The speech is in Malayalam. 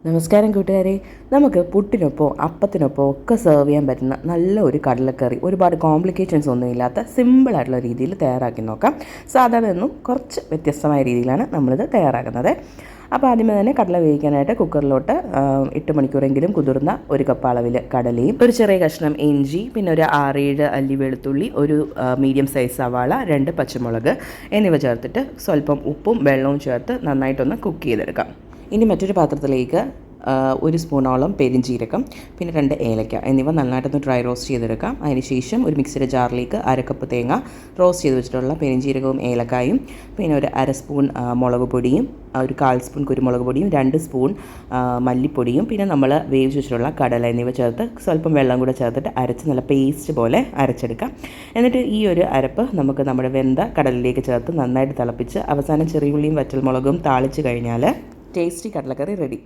നമസ്കാരം കൂട്ടുകാരെ, നമുക്ക് പുട്ടിനൊപ്പോ അപ്പത്തിനൊപ്പോ ഒക്കെ സെർവ് ചെയ്യാൻ പറ്റുന്ന നല്ല ഒരു കടലക്കറി, ഒരുപാട് കോംപ്ലിക്കേഷൻസ് ഒന്നും ഇല്ലാത്ത സിമ്പിളായിട്ടുള്ള രീതിയിൽ തയ്യാറാക്കി നോക്കാം. സാധാരണ ഒന്നും കുറച്ച് വ്യത്യസ്തമായ രീതിയിലാണ് നമ്മളിത് തയ്യാറാക്കുന്നത്. അപ്പോൾ ആദ്യമേ തന്നെ കടല വേവിക്കാനായിട്ട് കുക്കറിലോട്ട് 8 മണിക്കൂറെങ്കിലും കുതിർന്ന ഒരു കപ്പ് അളവിൽ കടലയും ഒരു ചെറിയ കഷ്ണം ഇഞ്ചി, പിന്നെ ഒരു 6-7 അല്ലി വെളുത്തുള്ളി, ഒരു മീഡിയം സൈസ് സവാള, 2 പച്ചമുളക് എന്നിവ ചേർത്തിട്ട് സ്വല്പം ഉപ്പും വെള്ളവും ചേർത്ത് നന്നായിട്ടൊന്ന് കുക്ക് ചെയ്തെടുക്കാം. ഇനി മറ്റൊരു പാത്രത്തിലേക്ക് 1 സ്പൂണോളം പെരിഞ്ജീരകം, പിന്നെ 2 ഏലക്ക എന്നിവ നന്നായിട്ടൊന്ന് ഡ്രൈ റോസ്റ്റ് ചെയ്തെടുക്കാം. അതിനുശേഷം ഒരു മിക്സിയുടെ ജാറിലേക്ക് 1/2 കപ്പ് തേങ്ങ, റോസ്റ്റ് ചെയ്ത് വെച്ചിട്ടുള്ള പെരിഞ്ജീരകവും ഏലക്കായും, പിന്നെ ഒരു 1/2 സ്പൂൺ മുളക് പൊടിയും, ഒരു 1/4 സ്പൂൺ കുരുമുളക് പൊടിയും, 2 സ്പൂൺ മല്ലിപ്പൊടിയും, പിന്നെ നമ്മൾ വേവിച്ച് വെച്ചിട്ടുള്ള കടല എന്നിവ ചേർത്ത് സ്വല്പം വെള്ളം കൂടെ ചേർത്തിട്ട് അരച്ച് നല്ല പേസ്റ്റ് പോലെ അരച്ചെടുക്കാം. എന്നിട്ട് ഈ ഒരു അരപ്പ് നമുക്ക് നമ്മുടെ വെന്ത കടലിലേക്ക് ചേർത്ത് നന്നായിട്ട് തിളപ്പിച്ച് അവസാനം ചെറിയുള്ളിയും വറ്റൽമുളകും താളിച്ച് കഴിഞ്ഞാൽ ടേസ്റ്റി കടലക്കറി റെഡി.